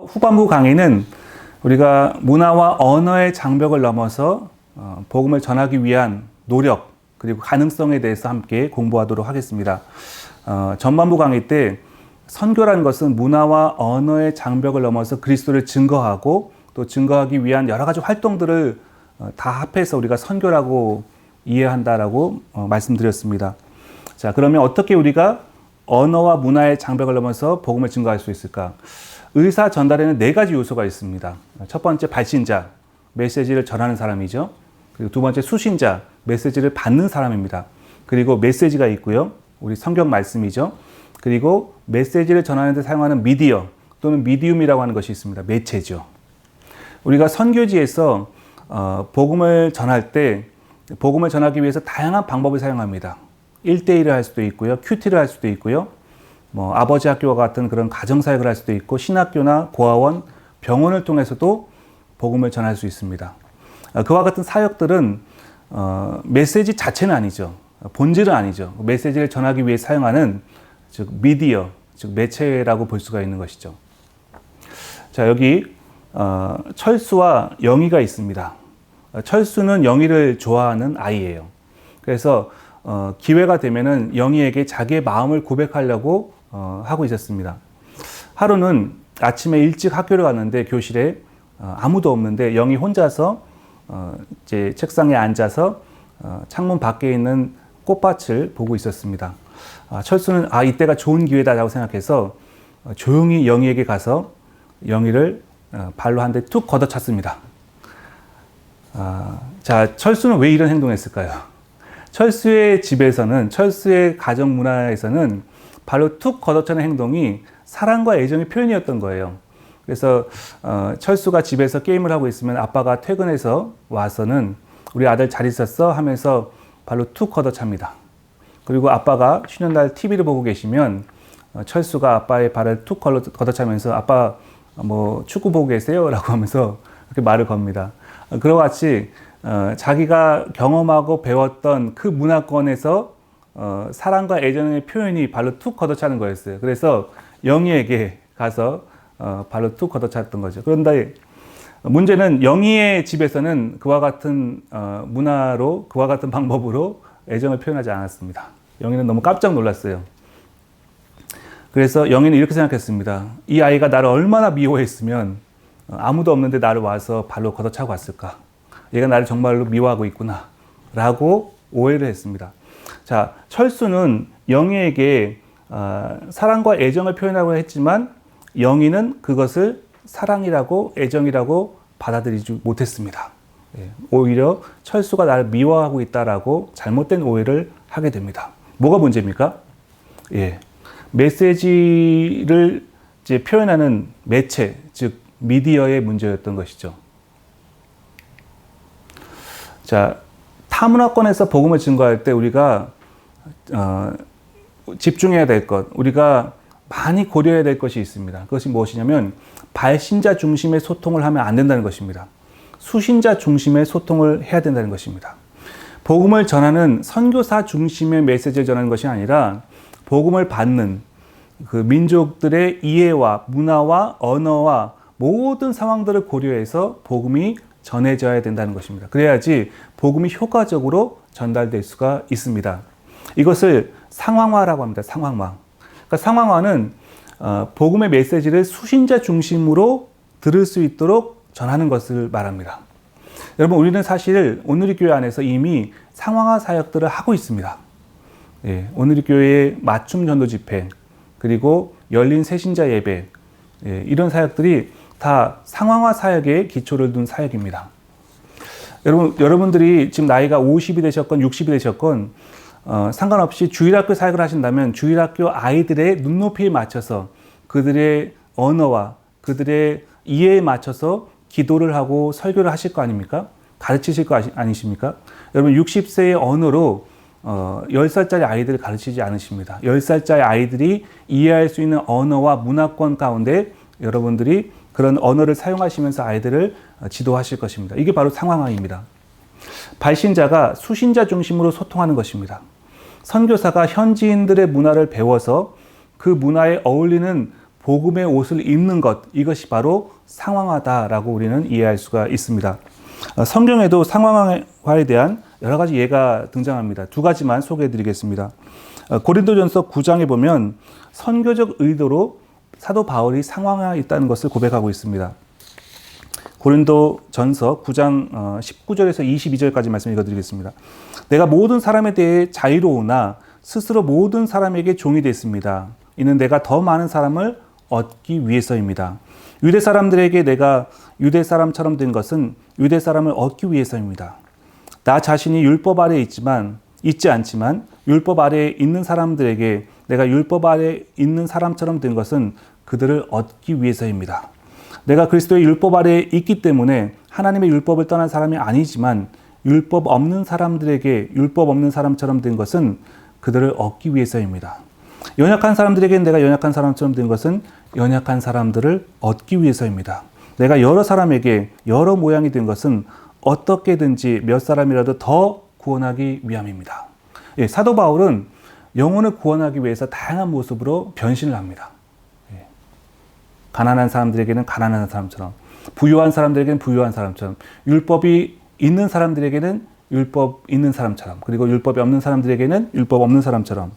후반부 강의는 우리가 문화와 언어의 장벽을 넘어서 복음을 전하기 위한 노력 그리고 가능성에 대해서 함께 공부하도록 하겠습니다. 전반부 강의 때 선교라는 것은 문화와 언어의 장벽을 넘어서 그리스도를 증거하고 또 증거하기 위한 여러 가지 활동들을 다 합해서 우리가 선교라고 이해한다라고 말씀드렸습니다. 자, 그러면 어떻게 우리가 언어와 문화의 장벽을 넘어서 복음을 증거할 수 있을까? 의사 전달에는 4가지 요소가 있습니다. 첫 번째, 발신자, 메시지를 전하는 사람이죠. 그리고 두 번째, 수신자, 메시지를 받는 사람입니다. 그리고 메시지가 있고요. 우리 성경 말씀이죠. 그리고 메시지를 전하는 데 사용하는 미디어 또는 미디움이라고 하는 것이 있습니다. 매체죠. 우리가 선교지에서 복음을 전할 때 복음을 전하기 위해서 다양한 방법을 사용합니다. 1대1을 할 수도 있고요. 큐티를 할 수도 있고요. 아버지 학교와 같은 그런 가정사역을 할 수도 있고 신학교나 고아원, 병원을 통해서도 복음을 전할 수 있습니다. 그와 같은 사역들은 메시지 자체는 아니죠. 본질은 아니죠. 메시지를 전하기 위해 사용하는 즉 미디어, 즉 매체라고 볼 수가 있는 것이죠. 자, 여기 철수와 영희가 있습니다. 철수는 영희를 좋아하는 아이예요. 그래서 기회가 되면은 영희에게 자기의 마음을 고백하려고 하고 있었습니다. 하루는 아침에 일찍 학교를 갔는데 교실에 아무도 없는데 영희 혼자서 이제 책상에 앉아서 창문 밖에 있는 꽃밭을 보고 있었습니다. 철수는 이때가 좋은 기회다라고 생각해서 조용히 영희에게 가서 영희를 발로 한 대 툭 걷어찼습니다. 자, 철수는 왜 이런 행동을 했을까요? 철수의 집에서는, 철수의 가정 문화에서는 발로 툭 걷어차는 행동이 사랑과 애정의 표현이었던 거예요. 그래서 철수가 집에서 게임을 하고 있으면 아빠가 퇴근해서 와서는 우리 아들 잘 있었어? 하면서 발로 툭 걷어찹니다. 그리고 아빠가 쉬는 날 TV를 보고 계시면 철수가 아빠의 발을 툭 걷어차면서 아빠 축구 보고 계세요? 라고 하면서 그렇게 말을 겁니다. 그와 같이 자기가 경험하고 배웠던 그 문화권에서 사랑과 애정의 표현이 발로 툭 걷어차는 거였어요. 그래서 영희에게 가서 발로 툭 걷어찼던 거죠. 그런데 문제는 영희의 집에서는 그와 같은 문화로, 그와 같은 방법으로 애정을 표현하지 않았습니다. 영희는 너무 깜짝 놀랐어요. 그래서 영희는 이렇게 생각했습니다. 이 아이가 나를 얼마나 미워했으면 아무도 없는데 나를 와서 발로 걷어차고 왔을까? 얘가 나를 정말로 미워하고 있구나 라고 오해를 했습니다. 자, 철수는 영희에게 사랑과 애정을 표현하고 했지만 영희는 그것을 사랑이라고 애정이라고 받아들이지 못했습니다. 오히려 철수가 나를 미워하고 있다라고 잘못된 오해를 하게 됩니다. 뭐가 문제입니까? 메시지를 이제 표현하는 매체, 즉 미디어의 문제였던 것이죠. 자, 타문화권에서 복음을 증거할 때 우리가 집중해야 될 것, 우리가 많이 고려해야 될 것이 있습니다. 그것이 무엇이냐면 발신자 중심의 소통을 하면 안 된다는 것입니다. 수신자 중심의 소통을 해야 된다는 것입니다. 복음을 전하는 선교사 중심의 메시지를 전하는 것이 아니라 복음을 받는 그 민족들의 이해와 문화와 언어와 모든 상황들을 고려해서 복음이 전해져야 된다는 것입니다. 그래야지 복음이 효과적으로 전달될 수가 있습니다. 이것을 상황화라고 합니다. 상황화. 그러니까 상황화는 복음의 메시지를 수신자 중심으로 들을 수 있도록 전하는 것을 말합니다. 여러분, 우리는 사실 오늘의 교회 안에서 이미 상황화 사역들을 하고 있습니다. 오늘의 교회의 맞춤 전도 집회, 그리고 열린 새신자 예배, 이런 사역들이 다 상황화 사역에 기초를 둔 사역입니다. 여러분들이 지금 나이가 50이 되셨건 60이 되셨건 상관없이 주일학교 사역을 하신다면 주일학교 아이들의 눈높이에 맞춰서 그들의 언어와 그들의 이해에 맞춰서 기도를 하고 설교를 하실 거 아닙니까? 가르치실 거 아니십니까? 여러분 60세의 언어로 10살짜리 아이들을 가르치지 않으십니다. 10살짜리 아이들이 이해할 수 있는 언어와 문화권 가운데 여러분들이 그런 언어를 사용하시면서 아이들을 지도하실 것입니다. 이게 바로 상황화입니다. 발신자가 수신자 중심으로 소통하는 것입니다. 선교사가 현지인들의 문화를 배워서 그 문화에 어울리는 복음의 옷을 입는 것, 이것이 바로 상황화다라고 우리는 이해할 수가 있습니다. 성경에도 상황화에 대한 여러 가지 예가 등장합니다. 두 가지만 소개해 드리겠습니다. 고린도전서 9장에 보면 선교적 의도로 사도 바울이 상황화에 있다는 것을 고백하고 있습니다. 고린도전서 9장 19절에서 22절까지 말씀 읽어드리겠습니다. 내가 모든 사람에 대해 자유로우나 스스로 모든 사람에게 종이 됐습니다. 이는 내가 더 많은 사람을 얻기 위해서입니다. 유대 사람들에게 내가 유대 사람처럼 된 것은 유대 사람을 얻기 위해서입니다. 나 자신이 율법 아래에 있지 않지만 율법 아래에 있는 사람들에게 내가 율법 아래에 있는 사람처럼 된 것은 그들을 얻기 위해서입니다. 내가 그리스도의 율법 아래에 있기 때문에 하나님의 율법을 떠난 사람이 아니지만 율법 없는 사람들에게 율법 없는 사람처럼 된 것은 그들을 얻기 위해서입니다. 연약한 사람들에게는 내가 연약한 사람처럼 된 것은 연약한 사람들을 얻기 위해서입니다. 내가 여러 사람에게 여러 모양이 된 것은 어떻게든지 몇 사람이라도 더 구원하기 위함입니다. 예, 사도 바울은 영혼을 구원하기 위해서 다양한 모습으로 변신을 합니다. 예, 가난한 사람들에게는 가난한 사람처럼, 부유한 사람들에게는 부유한 사람처럼, 율법이 있는 사람들에게는 율법 있는 사람처럼, 그리고 율법이 없는 사람들에게는 율법 없는 사람처럼.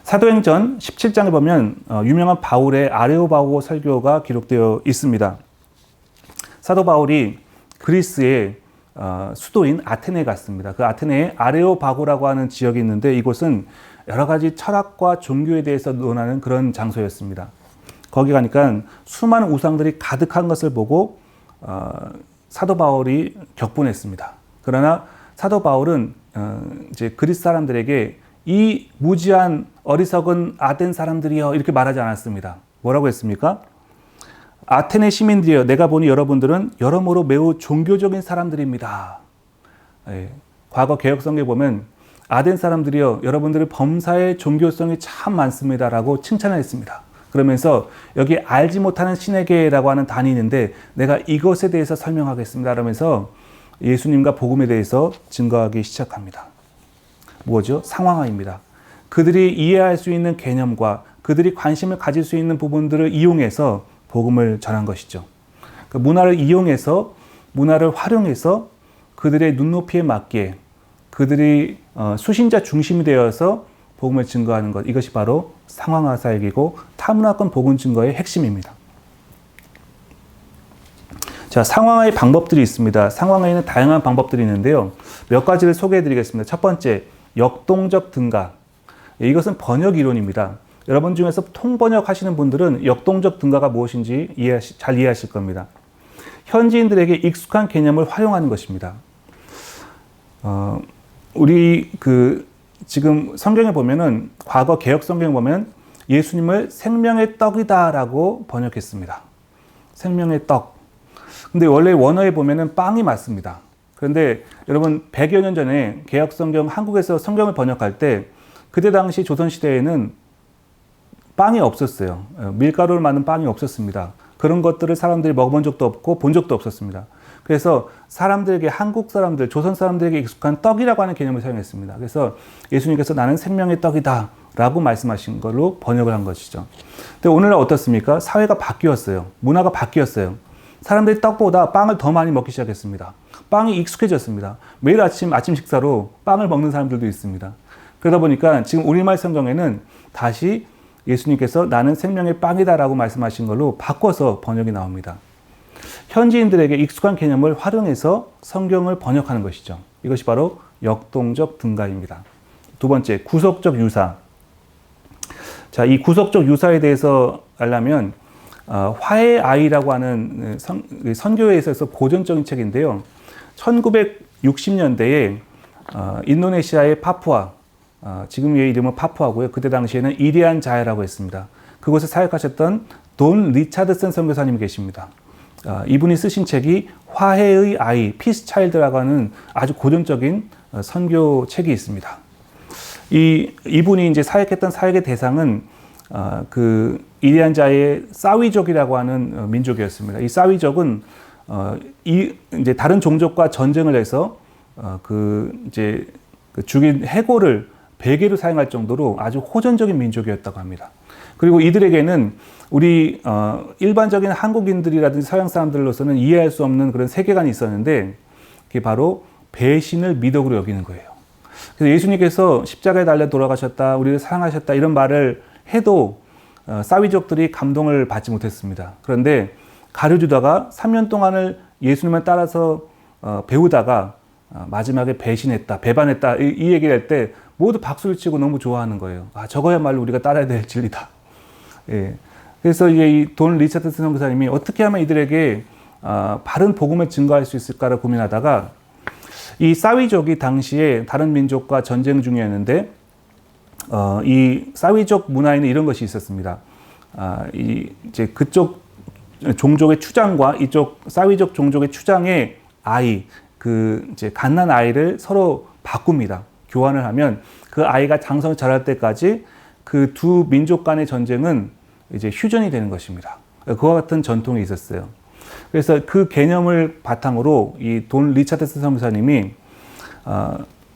사도행전 17장에 보면 유명한 바울의 아레오바고 설교가 기록되어 있습니다. 사도 바울이 그리스의 수도인 아테네에 갔습니다. 그 아테네에 아레오바고라고 하는 지역이 있는데 이곳은 여러 가지 철학과 종교에 대해서 논하는 그런 장소였습니다. 거기 가니까 수많은 우상들이 가득한 것을 보고 사도 바울이 격분했습니다. 그러나 사도 바울은 이제 그리스 사람들에게 이 무지한 어리석은 아덴 사람들이여 이렇게 말하지 않았습니다. 뭐라고 했습니까? 아테네 시민들이여 내가 보니 여러분들은 여러모로 매우 종교적인 사람들입니다. 예, 과거 개혁성경에 보면 아덴 사람들이여 여러분들의 범사의 종교성이 참 많습니다 라고 칭찬했습니다. 그러면서 여기 알지 못하는 신에게라고 하는 단이 있는데 내가 이것에 대해서 설명하겠습니다 라면서 예수님과 복음에 대해서 증거하기 시작합니다. 뭐죠? 상황화입니다. 그들이 이해할 수 있는 개념과 그들이 관심을 가질 수 있는 부분들을 이용해서 복음을 전한 것이죠. 그 문화를 이용해서, 문화를 활용해서 그들의 눈높이에 맞게 그들이 수신자 중심이 되어서 복음을 증거하는 것, 이것이 바로 상황화 사역이고 타문화권 복음 증거의 핵심입니다. 자, 상황화의 방법들이 있습니다. 상황화에는 다양한 방법들이 있는데요. 몇 가지를 소개해 드리겠습니다. 첫 번째, 역동적 등가. 이것은 번역 이론입니다. 여러분 중에서 통번역 하시는 분들은 역동적 등가가 무엇인지 잘 이해하실 겁니다. 현지인들에게 익숙한 개념을 활용하는 것입니다. 우리 지금 성경에 보면은 과거 개혁 성경에 보면 예수님을 생명의 떡이다라고 번역했습니다. 생명의 떡. 근데 원래 원어에 보면은 빵이 맞습니다. 그런데 여러분 100여 년 전에 개혁 성경 한국에서 성경을 번역할 때 그때 당시 조선 시대에는 빵이 없었어요. 밀가루를 만든 빵이 없었습니다. 그런 것들을 사람들이 먹어본 적도 없고 본 적도 없었습니다. 그래서 사람들에게, 한국 사람들, 조선 사람들에게 익숙한 떡이라고 하는 개념을 사용했습니다. 그래서 예수님께서 나는 생명의 떡이다 라고 말씀하신 걸로 번역을 한 것이죠. 근데 오늘날 어떻습니까? 사회가 바뀌었어요. 문화가 바뀌었어요. 사람들이 떡보다 빵을 더 많이 먹기 시작했습니다. 빵이 익숙해졌습니다. 매일 아침 식사로 빵을 먹는 사람들도 있습니다. 그러다 보니까 지금 우리말 성경에는 다시 예수님께서 나는 생명의 빵이다라고 말씀하신 걸로 바꿔서 번역이 나옵니다. 현지인들에게 익숙한 개념을 활용해서 성경을 번역하는 것이죠. 이것이 바로 역동적 등가입니다. 두 번째, 구속적 유사. 자, 이 구속적 유사에 대해서 알려면 화해의 아이라고 하는 선교회에 있어서 고전적인 책인데요. 1960년대에 인도네시아의 파푸아, 지금의 이름은 파푸아고요. 그때 당시에는 이리안 자야라고 했습니다. 그곳에 사역하셨던 돈 리차드슨 선교사님이 계십니다. 이분이 쓰신 책이 화해의 아이, 피스 차일드라고 하는 아주 고전적인 선교 책이 있습니다. 이분이 이제 사역했던 사역의 대상은 그 이리안 자의 사위족이라고 하는 민족이었습니다. 이 사위족은 이제 다른 종족과 전쟁을 해서 죽인 해골을 베개로 사용할 정도로 아주 호전적인 민족이었다고 합니다. 그리고 이들에게는 우리 일반적인 한국인들이라든지 서양 사람들로서는 이해할 수 없는 그런 세계관이 있었는데 그게 바로 배신을 미덕으로 여기는 거예요. 그래서 예수님께서 십자가에 달려 돌아가셨다, 우리를 사랑하셨다 이런 말을 해도 사위족들이 감동을 받지 못했습니다. 그런데 가룟유다가 3년 동안을 예수님을 따라서 배우다가 마지막에 배신했다, 배반했다 이 얘기를 할 때 모두 박수를 치고 너무 좋아하는 거예요. 아, 저거야말로 우리가 따라야 될 진리다. 예. 그래서 이제 이 돈 리차드슨 선교사님이 어떻게 하면 이들에게 바른 복음을 증거할 수 있을까를 고민하다가 이 사위족이 당시에 다른 민족과 전쟁 중이었는데 이 사위족 문화에는 이런 것이 있었습니다. 이제 그쪽 종족의 추장과 이쪽 사위족 종족의 추장의 아이, 이제 갓난 아이를 서로 바꿉니다. 교환을 하면 그 아이가 장성을 자랄 때까지 그 두 민족 간의 전쟁은 이제 휴전이 되는 것입니다. 그와 같은 전통이 있었어요. 그래서 그 개념을 바탕으로 이 돈 리차드슨 선교사님이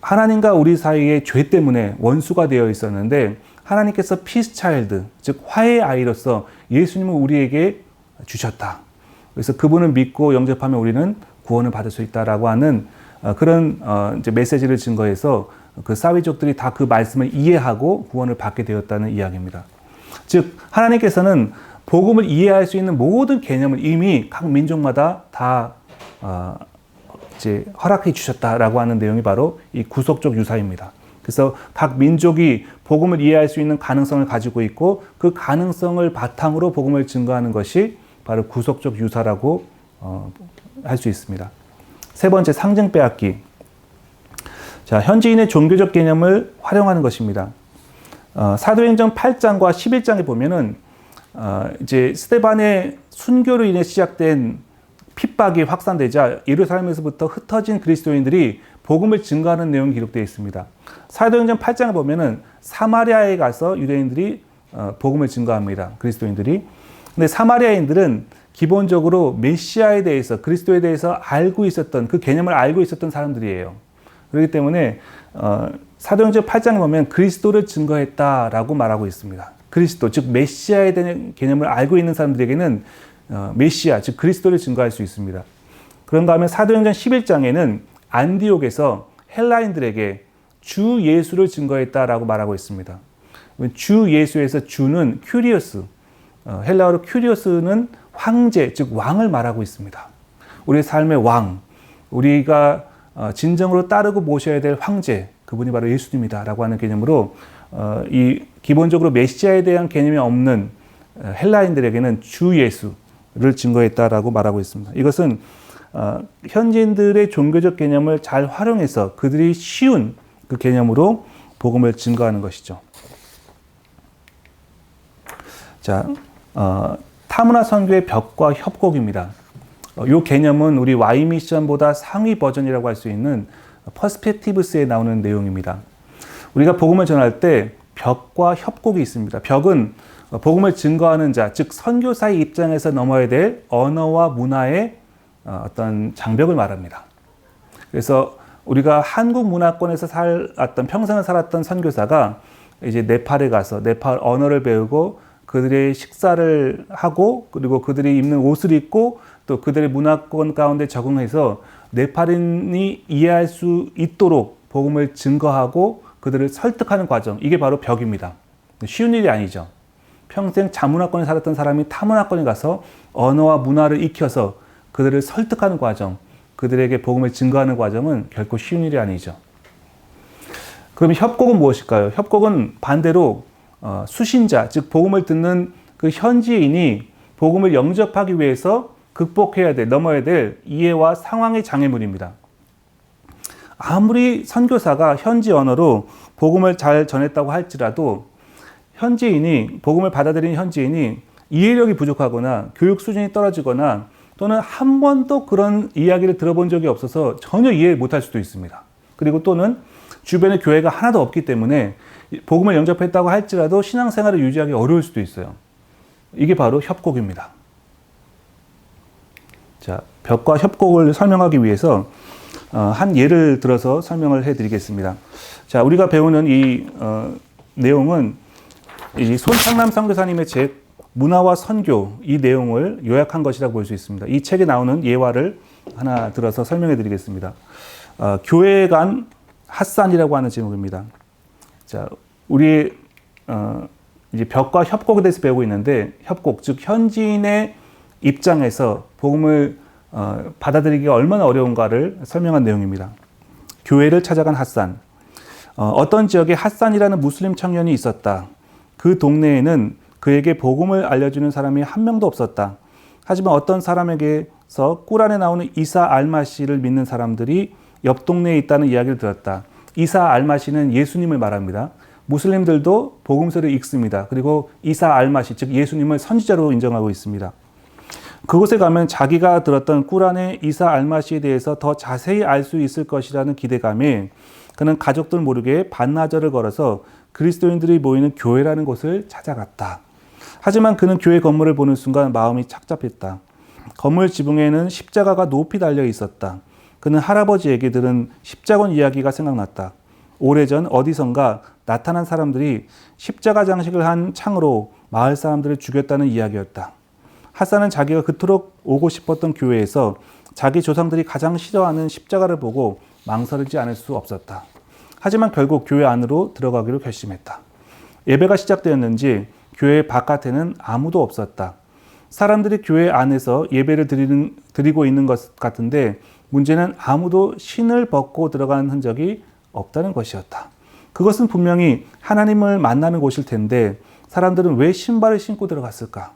하나님과 우리 사이의 죄 때문에 원수가 되어 있었는데 하나님께서 피스 차일드, 즉 화해의 아이로서 예수님을 우리에게 주셨다. 그래서 그분을 믿고 영접하면 우리는 구원을 받을 수 있다라고 하는 그런 이제 메시지를 증거해서 그 사위족들이 다 그 말씀을 이해하고 구원을 받게 되었다는 이야기입니다. 즉 하나님께서는 복음을 이해할 수 있는 모든 개념을 이미 각 민족마다 다 이제 허락해 주셨다라고 하는 내용이 바로 이 구속적 유사입니다. 그래서 각 민족이 복음을 이해할 수 있는 가능성을 가지고 있고 그 가능성을 바탕으로 복음을 증거하는 것이 바로 구속적 유사라고 할 수 있습니다. 세 번째, 상징 빼앗기. 자, 현지인의 종교적 개념을 활용하는 것입니다. 사도행전 8장과 11장에 보면은 이제 스데반의 순교로 인해 시작된 핍박이 확산되자 예루살렘에서부터 흩어진 그리스도인들이 복음을 증거하는 내용이 기록되어 있습니다. 사도행전 8장에 보면은 사마리아에 가서 유대인들이 복음을 증거합니다. 그리스도인들이. 근데 사마리아인들은 기본적으로 메시아에 대해서, 그리스도에 대해서 알고 있었던, 그 개념을 알고 있었던 사람들이에요. 그렇기 때문에 사도행전 8장에 보면 그리스도를 증거했다라고 말하고 있습니다. 그리스도, 즉 메시아에 대한 개념을 알고 있는 사람들에게는 메시아, 즉 그리스도를 증거할 수 있습니다. 그런가 하면 사도행전 11장에는 안디옥에서 헬라인들에게 주 예수를 증거했다라고 말하고 있습니다. 주 예수에서 주는 큐리오스, 헬라어로 큐리오스는 황제, 즉 왕을 말하고 있습니다. 우리의 삶의 왕, 우리가 진정으로 따르고 모셔야 될 황제, 그분이 바로 예수님이다라고 하는 개념으로 이 기본적으로 메시아에 대한 개념이 없는 헬라인들에게는 주 예수를 증거했다라고 말하고 있습니다. 이것은 현지인들의 종교적 개념을 잘 활용해서 그들이 쉬운 그 개념으로 복음을 증거하는 것이죠. 자, 타문화 선교의 벽과 협곡입니다. 이 개념은 우리 Y 미션보다 상위 버전이라고 할 수 있는 퍼스펙티브스에 나오는 내용입니다. 우리가 복음을 전할 때 벽과 협곡이 있습니다. 벽은 복음을 증거하는 자, 즉 선교사의 입장에서 넘어야 될 언어와 문화의 어떤 장벽을 말합니다. 그래서 우리가 한국 문화권에서 평생을 살았던 선교사가 이제 네팔에 가서 네팔 언어를 배우고 그들의 식사를 하고 그리고 그들이 입는 옷을 입고 또 그들의 문화권 가운데 적응해서 네팔인이 이해할 수 있도록 복음을 증거하고 그들을 설득하는 과정, 이게 바로 벽입니다. 쉬운 일이 아니죠. 평생 자문화권에 살았던 사람이 타문화권에 가서 언어와 문화를 익혀서 그들을 설득하는 과정, 그들에게 복음을 증거하는 과정은 결코 쉬운 일이 아니죠. 그럼 협곡은 무엇일까요? 협곡은 반대로 수신자, 즉 복음을 듣는 그 현지인이 복음을 영접하기 위해서 극복해야 될, 넘어야 될 이해와 상황의 장애물입니다. 아무리 선교사가 현지 언어로 복음을 잘 전했다고 할지라도 현지인이, 복음을 받아들이는 현지인이 이해력이 부족하거나 교육 수준이 떨어지거나 또는 한 번도 그런 이야기를 들어본 적이 없어서 전혀 이해 못할 수도 있습니다. 그리고 또는 주변에 교회가 하나도 없기 때문에 복음을 영접했다고 할지라도 신앙생활을 유지하기 어려울 수도 있어요. 이게 바로 협곡입니다. 자, 벽과 협곡을 설명하기 위해서 한 예를 들어서 설명을 해드리겠습니다. 자, 우리가 배우는 이 내용은 이 손창남 선교사님의 책 문화와 선교 이 내용을 요약한 것이라고 볼 수 있습니다. 이 책에 나오는 예화를 하나 들어서 설명해 드리겠습니다. 교회 간 핫산이라고 하는 제목입니다. 자, 우리 이제 벽과 협곡에 대해서 배우고 있는데 협곡, 즉 현지인의 입장에서 복음을 받아들이기가 얼마나 어려운가를 설명한 내용입니다. 교회를 찾아간 핫산. 어떤 지역에 핫산이라는 무슬림 청년이 있었다. 그 동네에는 그에게 복음을 알려주는 사람이 한 명도 없었다. 하지만 어떤 사람에게서 꾸란에 나오는 이사 알마시를 믿는 사람들이 옆 동네에 있다는 이야기를 들었다. 이사 알마시는 예수님을 말합니다. 무슬림들도 복음서를 읽습니다. 그리고 이사 알마시, 즉 예수님을 선지자로 인정하고 있습니다. 그곳에 가면 자기가 들었던 꾸란의 이사 알마시에 대해서 더 자세히 알 수 있을 것이라는 기대감에 그는 가족들 모르게 반나절을 걸어서 그리스도인들이 모이는 교회라는 곳을 찾아갔다. 하지만 그는 교회 건물을 보는 순간 마음이 착잡했다. 건물 지붕에는 십자가가 높이 달려 있었다. 그는 할아버지에게 들은 십자군 이야기가 생각났다. 오래전 어디선가 나타난 사람들이 십자가 장식을 한 창으로 마을 사람들을 죽였다는 이야기였다. 핫산은 자기가 그토록 오고 싶었던 교회에서 자기 조상들이 가장 싫어하는 십자가를 보고 망설이지 않을 수 없었다. 하지만 결국 교회 안으로 들어가기로 결심했다. 예배가 시작되었는지 교회 바깥에는 아무도 없었다. 사람들이 교회 안에서 예배를 드리고 있는 것 같은데 문제는 아무도 신을 벗고 들어간 흔적이 없다는 것이었다. 그것은 분명히 하나님을 만나는 곳일 텐데 사람들은 왜 신발을 신고 들어갔을까?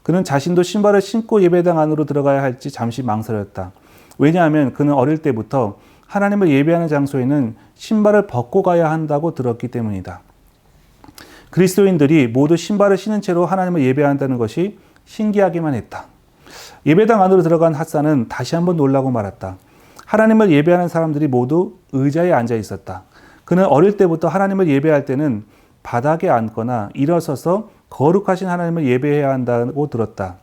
그는 자신도 신발을 신고 예배당 안으로 들어가야 할지 잠시 망설였다. 왜냐하면 그는 어릴 때부터 하나님을 예배하는 장소에는 신발을 벗고 가야 한다고 들었기 때문이다. 그리스도인들이 모두 신발을 신은 채로 하나님을 예배한다는 것이 신기하기만 했다. 예배당 안으로 들어간 핫산은 다시 한번 놀라고 말았다. 하나님을 예배하는 사람들이 모두 의자에 앉아 있었다. 그는 어릴 때부터 하나님을 예배할 때는 바닥에 앉거나 일어서서 거룩하신 하나님을 예배해야 한다고 들었다.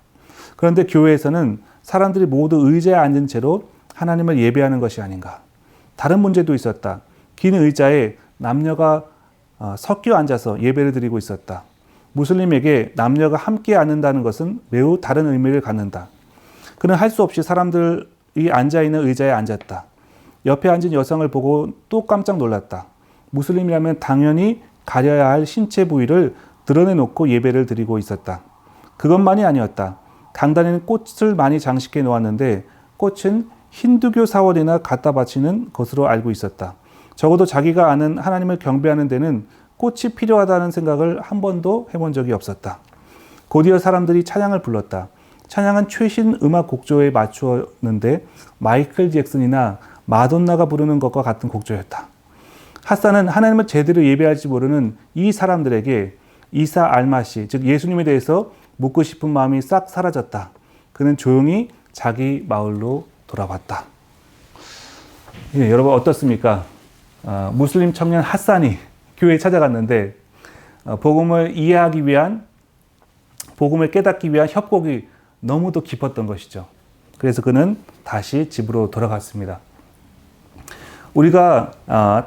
그런데 교회에서는 사람들이 모두 의자에 앉은 채로 하나님을 예배하는 것이 아닌가. 다른 문제도 있었다. 긴 의자에 남녀가 섞여 앉아서 예배를 드리고 있었다. 무슬림에게 남녀가 함께 앉는다는 것은 매우 다른 의미를 갖는다. 그는 할 수 없이 사람들이 앉아있는 의자에 앉았다. 옆에 앉은 여성을 보고 또 깜짝 놀랐다. 무슬림이라면 당연히 가려야 할 신체 부위를 드러내놓고 예배를 드리고 있었다. 그것만이 아니었다. 강단에는 꽃을 많이 장식해 놓았는데 꽃은 힌두교 사원이나 갖다 바치는 것으로 알고 있었다. 적어도 자기가 아는 하나님을 경배하는 데는 꽃이 필요하다는 생각을 한 번도 해본 적이 없었다. 곧이어 사람들이 찬양을 불렀다. 찬양은 최신 음악 곡조에 맞추었는데 마이클 잭슨이나 마돈나가 부르는 것과 같은 곡조였다. 핫산은 하나님을 제대로 예배할지 모르는 이 사람들에게 이사 알마시, 즉 예수님에 대해서 묻고 싶은 마음이 싹 사라졌다. 그는 조용히 자기 마을로 돌아왔다. 예, 여러분 어떻습니까? 무슬림 청년 핫산이 교회에 찾아갔는데 복음을 이해하기 위한, 복음을 깨닫기 위한 협곡이 너무도 깊었던 것이죠. 그래서 그는 다시 집으로 돌아갔습니다. 우리가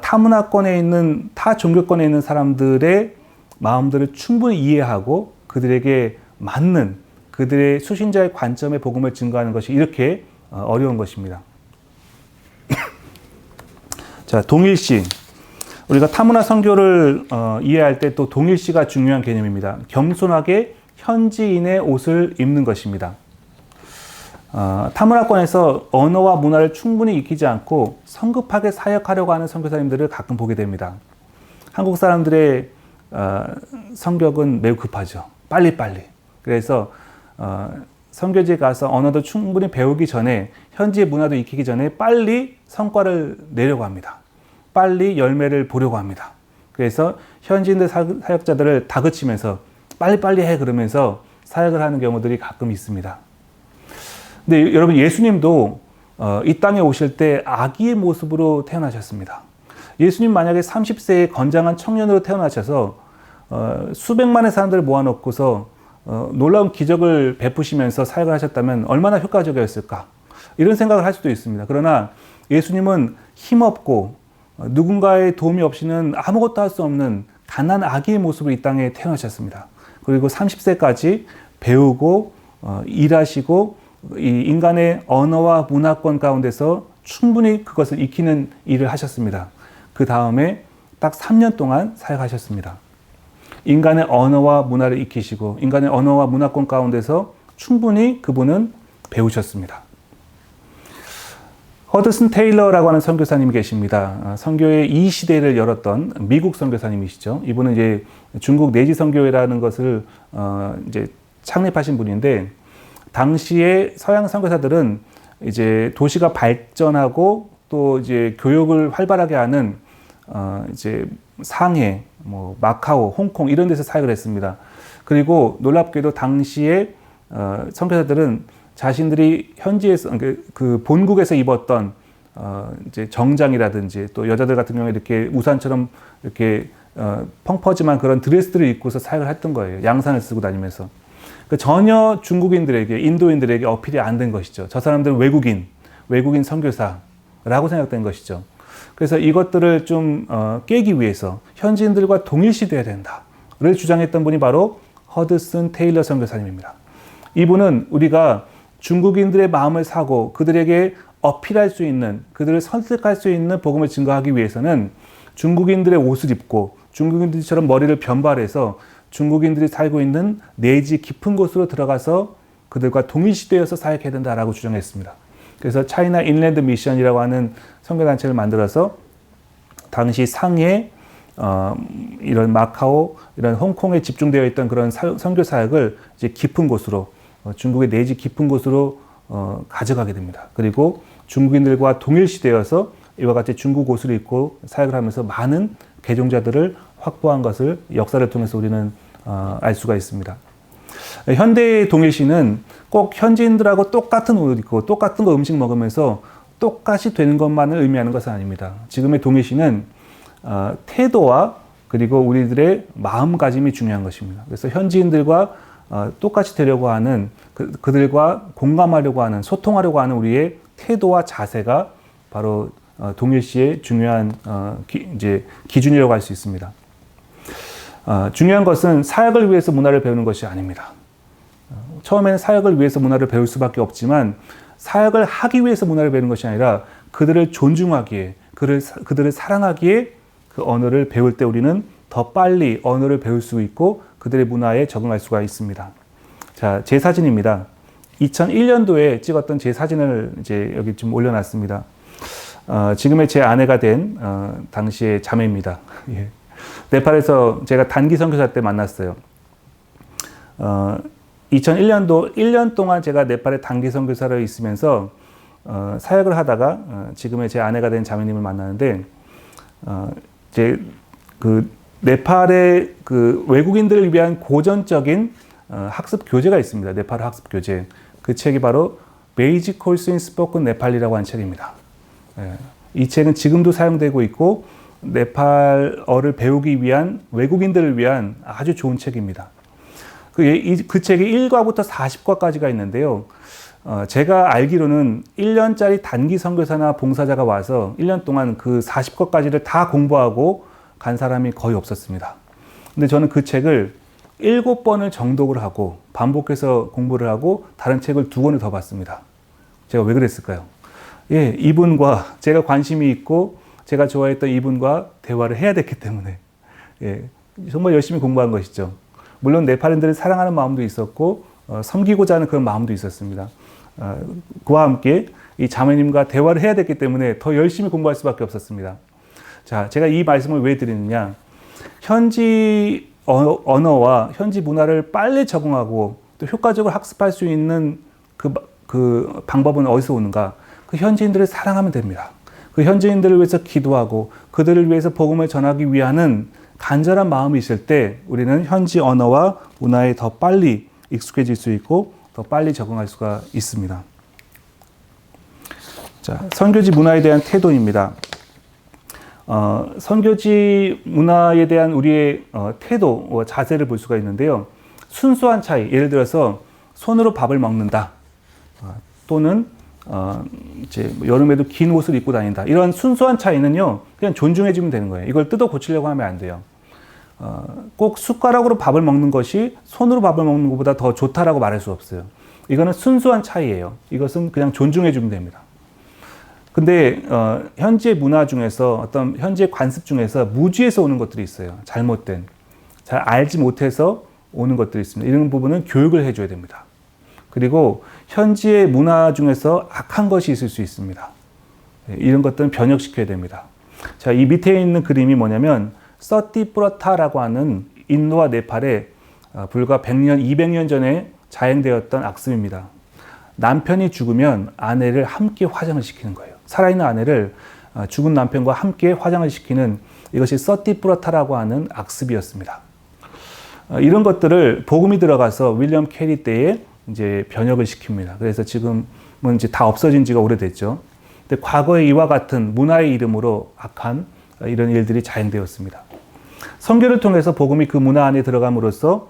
타 문화권에 있는, 타 종교권에 있는 사람들의 마음들을 충분히 이해하고 그들에게 맞는, 그들의 수신자의 관점의 복음을 증거하는 것이 이렇게 어려운 것입니다. 자, 동일시. 우리가 타문화 선교를 이해할 때 또 동일시가 중요한 개념입니다. 겸손하게 현지인의 옷을 입는 것입니다. 타문화권에서 언어와 문화를 충분히 익히지 않고 성급하게 사역하려고 하는 선교사님들을 가끔 보게 됩니다. 한국 사람들의 성격은 매우 급하죠. 빨리빨리. 그래서 선교지에 가서 언어도 충분히 배우기 전에, 현지의 문화도 익히기 전에 빨리 성과를 내려고 합니다. 빨리 열매를 보려고 합니다. 그래서 현지인들 사역자들을 다그치면서 빨리빨리 해 그러면서 사역을 하는 경우들이 가끔 있습니다. 근데 여러분, 예수님도 이 땅에 오실 때 아기의 모습으로 태어나셨습니다. 예수님 만약에 30세의 건장한 청년으로 태어나셔서 수백만의 사람들을 모아놓고서 놀라운 기적을 베푸시면서 사역을 하셨다면 얼마나 효과적이었을까, 이런 생각을 할 수도 있습니다. 그러나 예수님은 힘없고 누군가의 도움이 없이는 아무것도 할 수 없는 갓난 아기의 모습으로 이 땅에 태어나셨습니다. 그리고 30세까지 배우고 일하시고 이 인간의 언어와 문화권 가운데서 충분히 그것을 익히는 일을 하셨습니다. 그 다음에 딱 3년 동안 사역하셨습니다. 인간의 언어와 문화를 익히시고 인간의 언어와 문화권 가운데서 충분히 그분은 배우셨습니다. 허드슨 테일러라고 하는 선교사님이 계십니다. 선교의 이 시대를 열었던 미국 선교사님이시죠. 이분은 이제 중국 내지 선교회라는 것을 이제 창립하신 분인데, 당시에 서양 선교사들은 이제 도시가 발전하고 또 이제 교육을 활발하게 하는 이제 상해, 뭐 마카오, 홍콩 이런 데서 사역을 했습니다. 그리고 놀랍게도 당시에 선교사들은 자신들이 현지에서 그 본국에서 입었던 이제 정장이라든지 또 여자들 같은 경우에 이렇게 우산처럼 이렇게 펑퍼짐한 그런 드레스들을 입고서 사역을 했던 거예요. 양산을 쓰고 다니면서. 전혀 중국인들에게, 인도인들에게 어필이 안 된 것이죠. 저 사람들은 외국인 선교사라고 생각된 것이죠. 그래서 이것들을 좀 깨기 위해서 현지인들과 동일시되어야 된다를 주장했던 분이 바로 허드슨 테일러 선교사님입니다. 이분은 우리가 중국인들의 마음을 사고 그들에게 어필할 수 있는, 그들을 설득할 수 있는 복음을 증거하기 위해서는 중국인들의 옷을 입고 중국인들처럼 머리를 변발해서 중국인들이 살고 있는 내지 깊은 곳으로 들어가서 그들과 동일시되어서 사역해야 된다라고 주장했습니다. 그래서 차이나 인랜드 미션이라고 하는 선교단체를 만들어서 당시 상해, 이런 마카오, 이런 홍콩에 집중되어 있던 그런 선교 사역을 이제 깊은 곳으로, 중국의 내지 깊은 곳으로 가져가게 됩니다. 그리고 중국인들과 동일시되어서 이와 같이 중국 옷을 입고 사역을 하면서 많은 개종자들을 확보한 것을 역사를 통해서 우리는 알 수가 있습니다. 현대의 동일시는 꼭 현지인들하고 똑같은 옷을 입고 똑같은 거 음식 먹으면서 똑같이 되는 것만을 의미하는 것은 아닙니다. 지금의 동일시는 태도와 그리고 우리들의 마음가짐이 중요한 것입니다. 그래서 현지인들과 똑같이 되려고 하는, 그들과 공감하려고 하는, 소통하려고 하는 우리의 태도와 자세가 바로 동일시의 중요한 이제 기준이라고 할 수 있습니다. 중요한 것은 사역을 위해서 문화를 배우는 것이 아닙니다. 처음에는 사역을 위해서 문화를 배울 수밖에 없지만 사역을 하기 위해서 문화를 배우는 것이 아니라 그들을 존중하기에, 그들을 사랑하기에 그 언어를 배울 때 우리는 더 빨리 언어를 배울 수 있고 그들의 문화에 적응할 수가 있습니다. 자, 제 사진입니다. 2001년도에 찍었던 제 사진을 이제 여기 좀 올려놨습니다. 지금의 제 아내가 된 당시의 자매입니다. 예. 네팔에서 제가 단기 선교사 때 만났어요. 2001년도 1년 동안 제가 네팔에 단기 선교사로 있으면서 사역을 하다가 지금의 제 아내가 된 자매님을 만나는데, 이제 그 네팔의 그 외국인들을 위한 고전적인 학습 교재가 있습니다. 네팔 학습 교재. 그 책이 바로 베이직 코스 인 스포큰 네팔이라고 하는 책입니다. 이 책은 지금도 사용되고 있고 네팔어를 배우기 위한, 외국인들을 위한 아주 좋은 책입니다. 그 책이 1과부터 40과까지가 있는데요. 제가 알기로는 1년짜리 단기 선교사나 봉사자가 와서 1년 동안 그 40과까지를 다 공부하고 간 사람이 거의 없었습니다. 근데 저는 그 책을 7번을 정독을 하고 반복해서 공부를 하고 다른 책을 2권을 더 봤습니다. 제가 왜 그랬을까요? 예, 이분과 제가 관심이 있고 제가 좋아했던 이분과 대화를 해야 됐기 때문에, 예, 정말 열심히 공부한 것이죠. 물론 네팔인들을 사랑하는 마음도 있었고 섬기고자 하는 그런 마음도 있었습니다. 그와 함께 이 자매님과 대화를 해야 됐기 때문에 더 열심히 공부할 수밖에 없었습니다. 자, 제가 이 말씀을 왜 드리느냐, 현지 언어와 현지 문화를 빨리 적응하고 또 효과적으로 학습할 수 있는 그 방법은 어디서 오는가? 그 현지인들을 사랑하면 됩니다. 그 현지인들을 위해서 기도하고 그들을 위해서 복음을 전하기 위한 간절한 마음이 있을 때 우리는 현지 언어와 문화에 더 빨리 익숙해질 수 있고 더 빨리 적응할 수가 있습니다. 자, 선교지 문화에 대한 태도입니다. 선교지 문화에 대한 우리의 태도와 자세를 볼 수가 있는데요. 순수한 차이, 예를 들어서 손으로 밥을 먹는다, 또는 이제 여름에도 긴 옷을 입고 다닌다. 이런 순수한 차이는요, 그냥 존중해주면 되는 거예요. 이걸 뜯어 고치려고 하면 안 돼요. 꼭 숟가락으로 밥을 먹는 것이 손으로 밥을 먹는 것보다 더 좋다라고 말할 수 없어요. 이거는 순수한 차이예요. 이것은 그냥 존중해 주면 됩니다. 근데 현재 문화 중에서 어떤 현재 관습 중에서 무지에서 오는 것들이 있어요. 잘못된, 잘 알지 못해서 오는 것들이 있습니다. 이런 부분은 교육을 해줘야 됩니다. 그리고 현지의 문화 중에서 악한 것이 있을 수 있습니다. 이런 것들은 변혁시켜야 됩니다. 자, 이 밑에 있는 그림이 뭐냐면 서티프라타라고 하는 인도와 네팔에 불과 100년, 200년 전에 자행되었던 악습입니다. 남편이 죽으면 아내를 함께 화장을 시키는 거예요. 살아있는 아내를 죽은 남편과 함께 화장을 시키는 이것이 서티프라타라고 하는 악습이었습니다. 이런 것들을 복음이 들어가서 윌리엄 캐리 때에 이제 변혁을 시킵니다. 그래서 지금은 이제 다 없어진 지가 오래됐죠. 근데 과거에 이와 같은 문화의 이름으로 악한 이런 일들이 자행되었습니다. 선교를 통해서 복음이 그 문화 안에 들어감으로써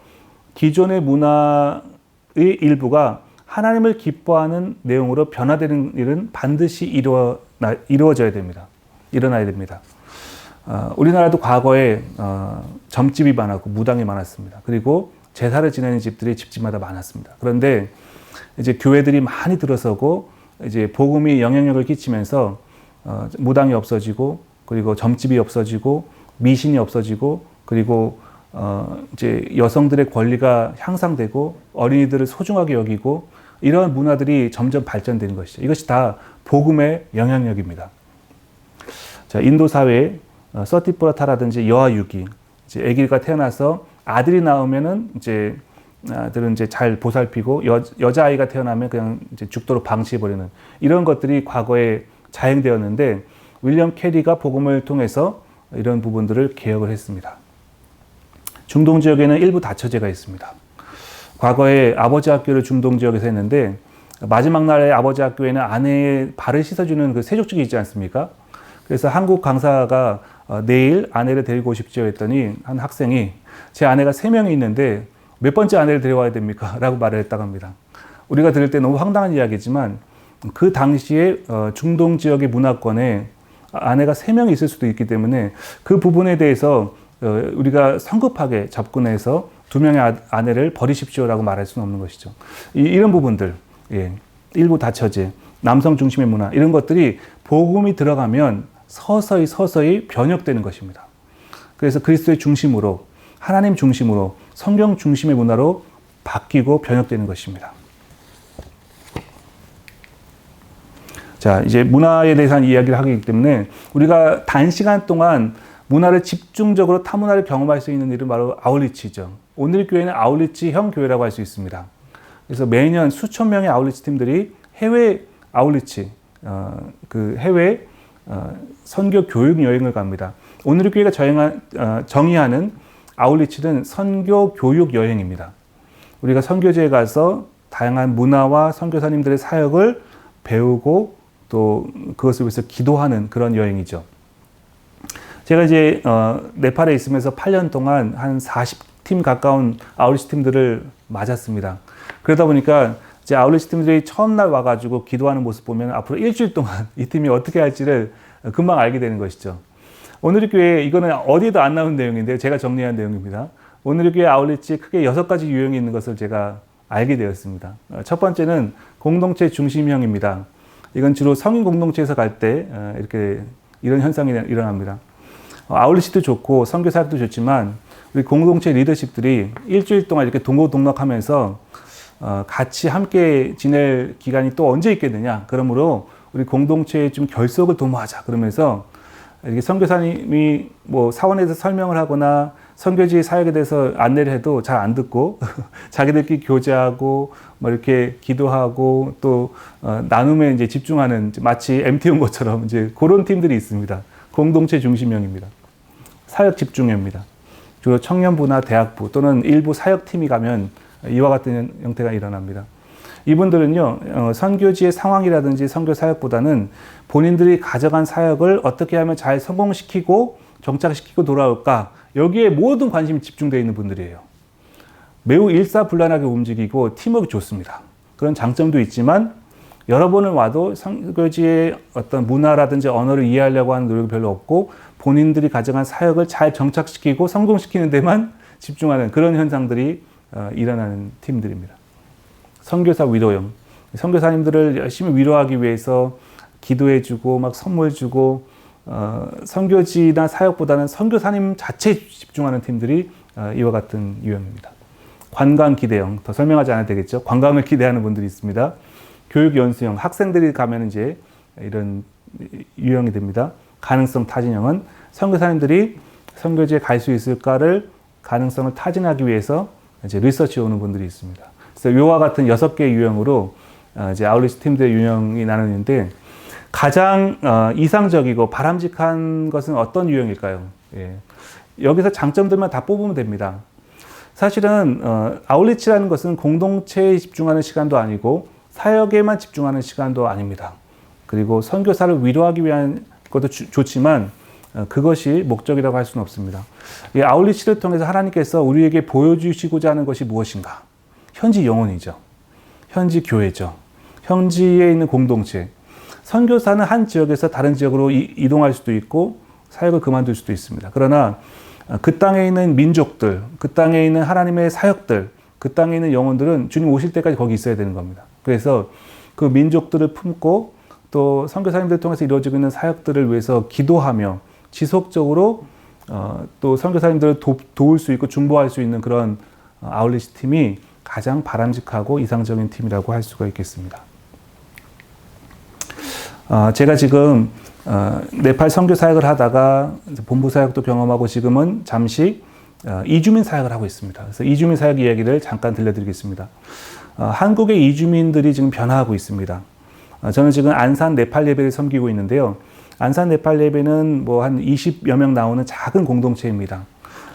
기존의 문화의 일부가 하나님을 기뻐하는 내용으로 변화되는 일은 반드시 이루어져야 됩니다. 일어나야 됩니다. 우리나라도 과거에 점집이 많았고 무당이 많았습니다. 그리고 제사를 지내는 집들이 집집마다 많았습니다. 그런데 이제 교회들이 많이 들어서고 이제 복음이 영향력을 끼치면서 무당이 없어지고 그리고 점집이 없어지고 미신이 없어지고 그리고 이제 여성들의 권리가 향상되고 어린이들을 소중하게 여기고 이런 문화들이 점점 발전되는 것이죠. 이것이 다 복음의 영향력입니다. 자, 인도 사회에 서티프라타라든지 여아유기, 이제 아기가 태어나서 아들이 나오면은 이제 아들은 이제 잘 보살피고 여자 아이가 태어나면 그냥 이제 죽도록 방치해버리는 이런 것들이 과거에 자행되었는데 윌리엄 캐리가 복음을 통해서 이런 부분들을 개혁을 했습니다. 중동 지역에는 일부 다처제가 있습니다. 과거에 아버지 학교를 중동 지역에서 했는데 마지막 날에 아버지 학교에는 아내의 발을 씻어주는 그 세족직이 있지 않습니까? 그래서 한국 강사가 내일 아내를 데리고 오십시오 했더니 한 학생이 제 아내가 3명이 있는데 몇 번째 아내를 데려와야 됩니까? 라고 말을 했다고 합니다. 우리가 들을 때 너무 황당한 이야기지만 그 당시에 중동 지역의 문화권에 아내가 3명이 있을 수도 있기 때문에 그 부분에 대해서 우리가 성급하게 접근해서 2명의 아내를 버리십시오라고 말할 수는 없는 것이죠. 이런 부분들, 예, 일부 다처제, 남성 중심의 문화 이런 것들이 복음이 들어가면 서서히 변혁되는 것입니다. 그래서 그리스도의 중심으로 하나님 중심으로 성경 중심의 문화로 바뀌고 변혁되는 것입니다. 자, 이제 문화에 대해서 이야기를 하기 때문에 우리가 단시간 동안 문화를 집중적으로 타 문화를 경험할 수 있는 일은 바로 아울리치죠. 오늘 교회는 아울리치형 교회라고 할 수 있습니다. 그래서 매년 수천 명의 아울리치 팀들이 해외 아울리치, 그 해외 선교 교육 여행을 갑니다. 오늘 교회가 정의하는 아울리치는 선교 교육 여행입니다. 우리가 선교지에 가서 다양한 문화와 선교사님들의 사역을 배우고 또 그것을 위해서 기도하는 그런 여행이죠. 제가 이제 네팔에 있으면서 8년 동안 한 40팀 가까운 아울리치 팀들을 맞았습니다. 그러다 보니까 이제 아울리치 팀들이 처음 날 와가지고 기도하는 모습 보면 앞으로 일주일 동안 이 팀이 어떻게 할지를 금방 알게 되는 것이죠. 오늘의 교회, 이거는 어디에도 안 나온 내용인데 제가 정리한 내용입니다. 오늘의 교회 아울리치 크게 6가지 유형이 있는 것을 제가 알게 되었습니다. 첫 번째는 공동체 중심형입니다. 이건 주로 성인 공동체에서 갈 때 이렇게 이런 현상이 일어납니다. 아울리치도 좋고 선교 사역도 좋지만 우리 공동체 리더십들이 일주일 동안 이렇게 동고동락하면서 같이 함께 지낼 기간이 또 언제 있겠느냐. 그러므로 우리 공동체에 좀 결속을 도모하자. 그러면서 이렇게 선교사님이 뭐 사원에서 설명을 하거나 선교지 사역에 대해서 안내를 해도 잘 안 듣고 자기들끼리 교제하고 뭐 이렇게 기도하고 또 나눔에 이제 집중하는 마치 MT 온 것처럼 이제 그런 팀들이 있습니다. 공동체 중심형입니다. 사역 집중형입니다. 주로 청년부나 대학부 또는 일부 사역팀이 가면 이와 같은 형태가 일어납니다. 이분들은요, 선교지의 상황이라든지 선교 사역보다는 본인들이 가져간 사역을 어떻게 하면 잘 성공시키고 정착시키고 돌아올까, 여기에 모든 관심이 집중되어 있는 분들이에요. 매우 일사불란하게 움직이고 팀워크 좋습니다. 그런 장점도 있지만 여러 번을 와도 선교지의 어떤 문화라든지 언어를 이해하려고 하는 노력이 별로 없고 본인들이 가져간 사역을 잘 정착시키고 성공시키는 데만 집중하는 그런 현상들이 일어나는 팀들입니다. 선교사 위로형. 선교사님들을 열심히 위로하기 위해서 기도해주고 막 선물 주고 선교지나 사역보다는 선교사님 자체에 집중하는 팀들이 이와 같은 유형입니다. 관광 기대형. 더 설명하지 않아도 되겠죠. 관광을 기대하는 분들이 있습니다. 교육 연수형. 학생들이 가면 이제 이런 유형이 됩니다. 가능성 타진형은 선교사님들이 선교지에 갈 수 있을까를 가능성을 타진하기 위해서 이제 리서치에 오는 분들이 있습니다. 그래서 이와 같은 6개의 유형으로 이제 아울리치 팀들의 유형이 나누는데 가장 이상적이고 바람직한 것은 어떤 유형일까요? 예. 여기서 장점들만 다 뽑으면 됩니다. 사실은 아울리치라는 것은 공동체에 집중하는 시간도 아니고 사역에만 집중하는 시간도 아닙니다. 그리고 선교사를 위로하기 위한 것도 좋지만 그것이 목적이라고 할 수는 없습니다. 이 아울리치를 통해서 하나님께서 우리에게 보여주시고자 하는 것이 무엇인가? 현지 영혼이죠. 현지 교회죠. 현지에 있는 공동체. 선교사는 한 지역에서 다른 지역으로 이동할 수도 있고 사역을 그만둘 수도 있습니다. 그러나 그 땅에 있는 민족들, 그 땅에 있는 하나님의 사역들, 그 땅에 있는 영혼들은 주님 오실 때까지 거기 있어야 되는 겁니다. 그래서 그 민족들을 품고 또 선교사님들을 통해서 이루어지고 있는 사역들을 위해서 기도하며 지속적으로 또 선교사님들을 도울 수 있고 중보할 수 있는 그런 아울리치 팀이 가장 바람직하고 이상적인 팀이라고 할 수가 있겠습니다. 제가 지금 네팔 선교 사역을 하다가 본부 사역도 경험하고 지금은 잠시 이주민 사역을 하고 있습니다. 그래서 이주민 사역 이야기를 잠깐 들려드리겠습니다. 한국의 이주민들이 지금 변화하고 있습니다. 저는 지금 안산 네팔 예배를 섬기고 있는데요. 안산 네팔 예배는 뭐 한 20여 명 나오는 작은 공동체입니다.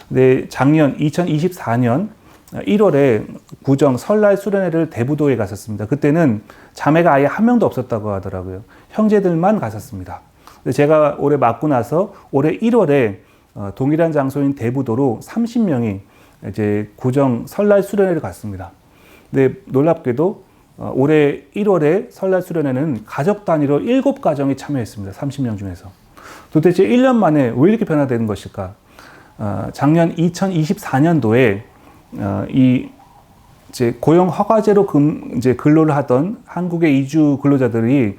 근데 작년 2024년 1월에 구정 설날 수련회를 대부도에 갔었습니다. 그때는 자매가 아예 한 명도 없었다고 하더라고요. 형제들만 갔었습니다. 제가 올해 맡고 나서 올해 1월에 동일한 장소인 대부도로 30명이 이제 구정 설날 수련회를 갔습니다. 근데 놀랍게도 올해 1월에 설날 수련회는 가족 단위로 7가정이 참여했습니다. 30명 중에서. 도대체 1년 만에 왜 이렇게 변화되는 것일까? 작년 2024년도에 이제 고용 허가제로 이제 근로를 하던 한국의 이주 근로자들이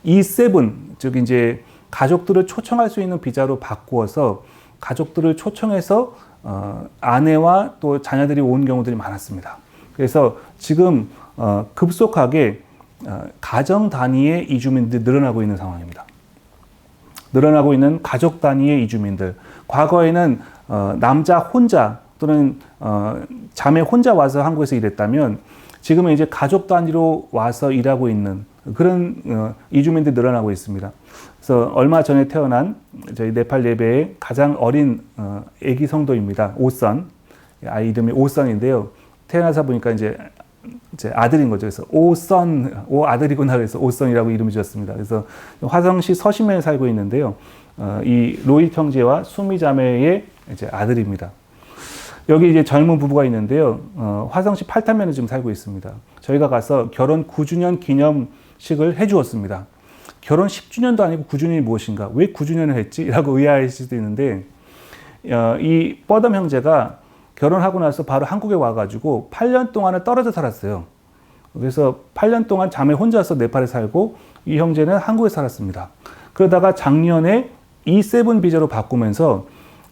E7, 즉 이제 가족들을 초청할 수 있는 비자로 바꾸어서 가족들을 초청해서 아내와 또 자녀들이 온 경우들이 많았습니다. 그래서 지금 급속하게 가정 단위의 이주민들이 늘어나고 있는 상황입니다. 늘어나고 있는 가족 단위의 이주민들. 과거에는 남자 혼자 또는 자매 혼자 와서 한국에서 일했다면 지금은 이제 가족 단위로 와서 일하고 있는 그런 이주민들이 늘어나고 있습니다. 그래서 얼마 전에 태어난 저희 네팔 예배의 가장 어린 아기 성도입니다. 오선. 아이 이름이 오선인데요. 태어나서 보니까 이제 아들인 거죠. 그래서 오선, 오 아들이구나 그래서 오선이라고 이름을 지었습니다. 그래서 화성시 서심면에 살고 있는데요. 이 로이 형제와 수미 자매의 이제 아들입니다. 여기 이제 젊은 부부가 있는데요. 화성시 팔탄면에 지금 살고 있습니다. 저희가 가서 결혼 9주년 기념식을 해주었습니다. 결혼 10주년도 아니고 9주년이 무엇인가? 왜 9주년을 했지? 라고 의아하실 수도 있는데, 이 뻐덤 형제가 결혼하고 나서 바로 한국에 와가지고 8년 동안을 떨어져 살았어요. 그래서 8년 동안 자매 혼자서 네팔에 살고 이 형제는 한국에 살았습니다. 그러다가 작년에 E7 비자로 바꾸면서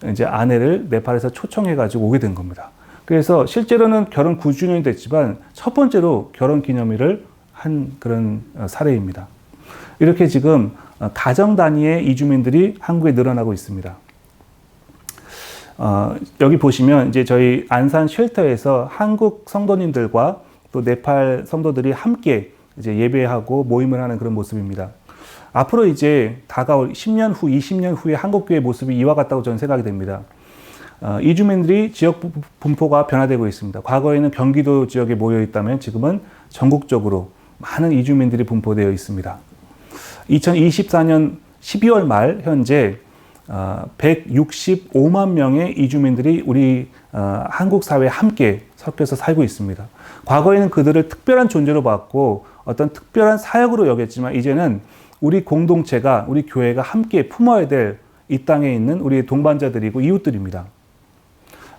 이제 아내를 네팔에서 초청해가지고 오게 된 겁니다. 그래서 실제로는 결혼 9주년이 됐지만 첫 번째로 결혼 기념일을 한 그런 사례입니다. 이렇게 지금 가정 단위의 이주민들이 한국에 늘어나고 있습니다. 여기 보시면 이제 저희 안산 쉘터에서 한국 성도님들과 또 네팔 성도들이 함께 이제 예배하고 모임을 하는 그런 모습입니다. 앞으로 이제 다가올 10년 후, 20년 후에 한국교회 모습이 이와 같다고 저는 생각이 됩니다. 이주민들이 지역 분포가 변화되고 있습니다. 과거에는 경기도 지역에 모여 있다면 지금은 전국적으로 많은 이주민들이 분포되어 있습니다. 2024년 12월 말 현재 165만 명의 이주민들이 우리 한국 사회에 함께 섞여서 살고 있습니다. 과거에는 그들을 특별한 존재로 봤고 어떤 특별한 사역으로 여겼지만 이제는 우리 공동체가, 우리 교회가 함께 품어야 될 이 땅에 있는 우리의 동반자들이고 이웃들입니다.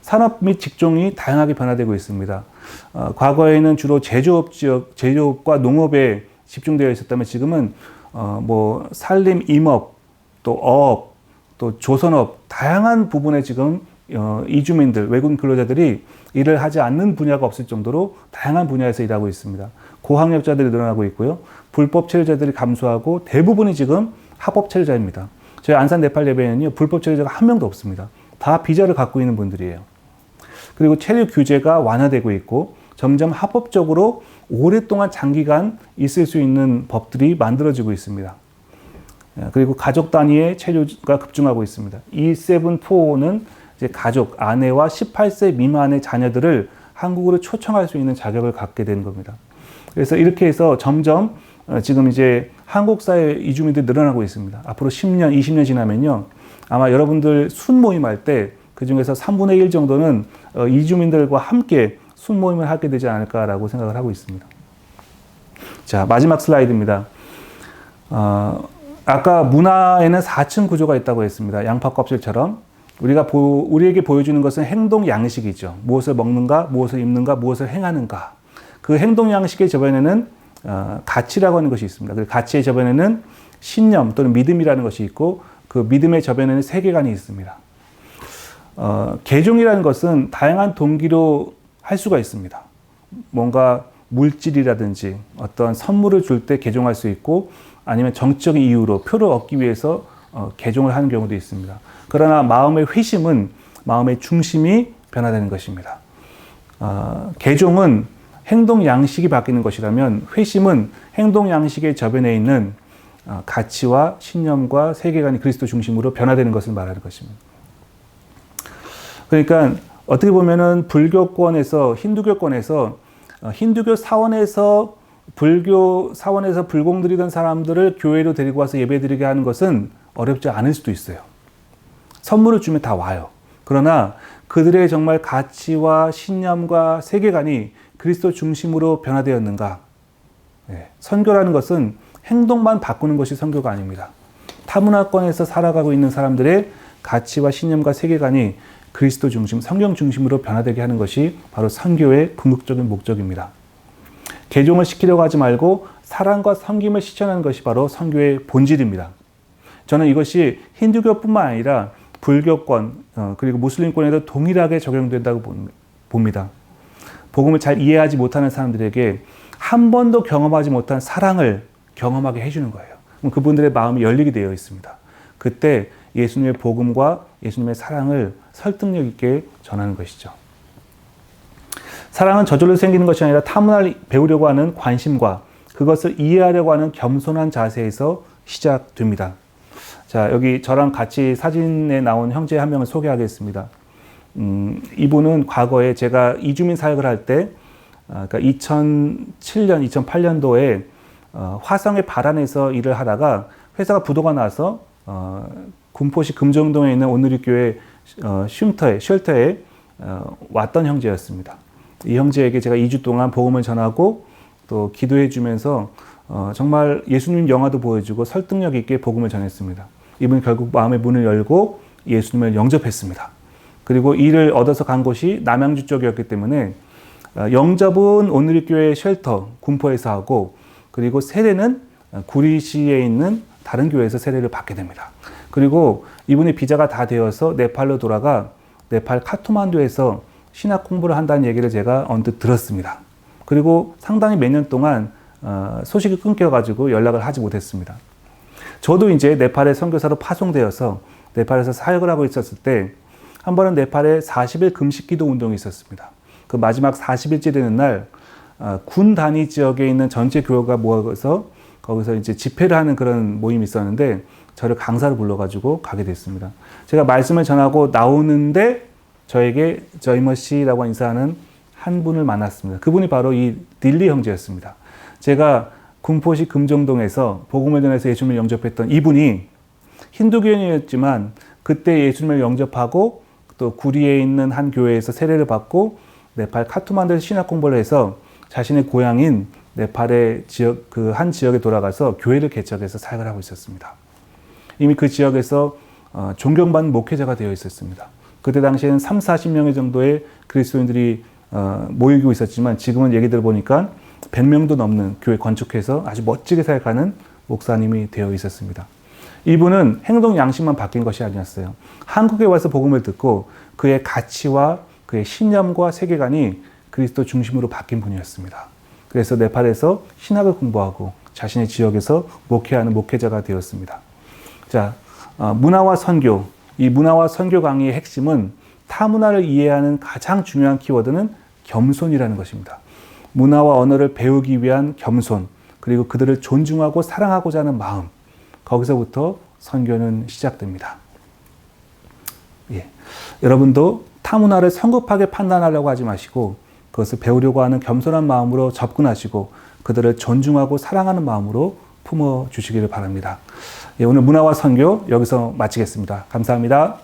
산업 및 직종이 다양하게 변화되고 있습니다. 과거에는 주로 제조업과 농업에 집중되어 있었다면 지금은 뭐 산림, 임업, 또 어업, 또 조선업 다양한 부분에 지금 이주민들, 외국인 근로자들이 일을 하지 않는 분야가 없을 정도로 다양한 분야에서 일하고 있습니다. 고학력자들이 늘어나고 있고요. 불법 체류자들이 감소하고 대부분이 지금 합법 체류자입니다. 저희 안산 네팔 예배는요, 불법 체류자가 한 명도 없습니다. 다 비자를 갖고 있는 분들이에요. 그리고 체류 규제가 완화되고 있고 점점 합법적으로 오랫동안 장기간 있을 수 있는 법들이 만들어지고 있습니다. 그리고 가족 단위의 체류가 급증하고 있습니다. E7-4는 이제 가족, 아내와 18세 미만의 자녀들을 한국으로 초청할 수 있는 자격을 갖게 되는 겁니다. 그래서 이렇게 해서 점점 지금 이제 한국 사회 이주민들이 늘어나고 있습니다. 앞으로 10년, 20년 지나면요. 아마 여러분들 순모임할 때 그 중에서 3분의 1 정도는 이주민들과 함께 순모임을 하게 되지 않을까라고 생각을 하고 있습니다. 자, 마지막 슬라이드입니다. 아까 문화에는 4층 구조가 있다고 했습니다. 양파 껍질처럼. 우리에게 보여주는 것은 행동 양식이죠. 무엇을 먹는가, 무엇을 입는가, 무엇을 행하는가. 그 행동 양식의 저변에는 가치라고 하는 것이 있습니다. 그 가치의 저변에는 신념 또는 믿음이라는 것이 있고 그 믿음의 저변에는 세계관이 있습니다. 개종이라는 것은 다양한 동기로 할 수가 있습니다. 뭔가 물질이라든지 어떤 선물을 줄 때 개종할 수 있고 아니면 정치적인 이유로 표를 얻기 위해서 개종을 하는 경우도 있습니다. 그러나 마음의 회심은 마음의 중심이 변화되는 것입니다. 개종은 행동 양식이 바뀌는 것이라면 회심은 행동 양식의 저변에 있는 가치와 신념과 세계관이 그리스도 중심으로 변화되는 것을 말하는 것입니다. 그러니까 어떻게 보면은 불교권에서 힌두교 사원에서 불교 사원에서 불공들이던 사람들을 교회로 데리고 와서 예배드리게 하는 것은 어렵지 않을 수도 있어요. 선물을 주면 다 와요. 그러나 그들의 정말 가치와 신념과 세계관이 그리스도 중심으로 변화되었는가? 선교라는 것은 행동만 바꾸는 것이 선교가 아닙니다. 타문화권에서 살아가고 있는 사람들의 가치와 신념과 세계관이 그리스도 중심, 성경 중심으로 변화되게 하는 것이 바로 선교의 궁극적인 목적입니다. 개종을 시키려고 하지 말고 사랑과 섬김을 실천하는 것이 바로 선교의 본질입니다. 저는 이것이 힌두교뿐만 아니라 불교권 그리고 무슬림권에도 동일하게 적용된다고 봅니다. 복음을 잘 이해하지 못하는 사람들에게 한 번도 경험하지 못한 사랑을 경험하게 해주는 거예요. 그럼 그분들의 마음이 열리게 되어 있습니다. 그때 예수님의 복음과 예수님의 사랑을 설득력 있게 전하는 것이죠. 사랑은 저절로 생기는 것이 아니라 타문화를 배우려고 하는 관심과 그것을 이해하려고 하는 겸손한 자세에서 시작됩니다. 자, 여기 저랑 같이 사진에 나온 형제 한 명을 소개하겠습니다. 이분은 과거에 제가 이주민 사역을 할 때, 그러니까 2007년, 2008년도에 화성의 발안에서 일을 하다가 회사가 부도가 나서 군포시 금정동에 있는 온누리교회 쉘터에 왔던 형제였습니다. 이 형제에게 제가 2주 동안 복음을 전하고 또 기도해 주면서 정말 예수님 영화도 보여주고 설득력 있게 복음을 전했습니다. 이분이 결국 마음의 문을 열고 예수님을 영접했습니다. 그리고 이를 얻어서 간 곳이 남양주 쪽이었기 때문에 영접은 온누리교회 쉘터 군포에서 하고 그리고 세례는 구리시에 있는 다른 교회에서 세례를 받게 됩니다. 그리고 이분의 비자가 다 되어서 네팔로 돌아가 네팔 카트만두에서 신학 공부를 한다는 얘기를 제가 언뜻 들었습니다. 그리고 상당히 몇 년 동안 소식이 끊겨가지고 연락을 하지 못했습니다. 저도 이제 네팔에 선교사로 파송되어서 네팔에서 사역을 하고 있었을 때 한 번은 네팔에 40일 금식기도 운동이 있었습니다. 그 마지막 40일째 되는 날 군 단위 지역에 있는 전체 교회가 모여서 거기서 이제 집회를 하는 그런 모임이 있었는데 저를 강사로 불러가지고 가게 됐습니다. 제가 말씀을 전하고 나오는데 저에게 저이머 씨라고 인사하는 한 분을 만났습니다. 그분이 바로 이 딜리 형제였습니다. 제가 군포시 금정동에서 복음을 전해서 예수님을 영접했던 이분이 힌두교인이었지만 그때 예수님을 영접하고 또 구리에 있는 한 교회에서 세례를 받고 네팔 카트만두에서 신학 공부를 해서 자신의 고향인 네팔의 지역 그 한 지역에 돌아가서 교회를 개척해서 사역을 하고 있었습니다. 이미 그 지역에서 존경받는 목회자가 되어 있었습니다. 그때 당시에는 3, 40명의 정도의 그리스도인들이 모이고 있었지만 지금은 얘기 들어보니까 100명도 넘는 교회 건축해서 아주 멋지게 살아가는 목사님이 되어 있었습니다. 이분은 행동 양식만 바뀐 것이 아니었어요. 한국에 와서 복음을 듣고 그의 가치와 그의 신념과 세계관이 그리스도 중심으로 바뀐 분이었습니다. 그래서 네팔에서 신학을 공부하고 자신의 지역에서 목회하는 목회자가 되었습니다. 자, 문화와 선교. 이 문화와 선교 강의의 핵심은 타문화를 이해하는 가장 중요한 키워드는 겸손이라는 것입니다. 문화와 언어를 배우기 위한 겸손, 그리고 그들을 존중하고 사랑하고자 하는 마음, 거기서부터 선교는 시작됩니다. 예. 여러분도 타문화를 성급하게 판단하려고 하지 마시고 그것을 배우려고 하는 겸손한 마음으로 접근하시고 그들을 존중하고 사랑하는 마음으로 품어주시기를 바랍니다. 예, 오늘 문화와 선교 여기서 마치겠습니다. 감사합니다.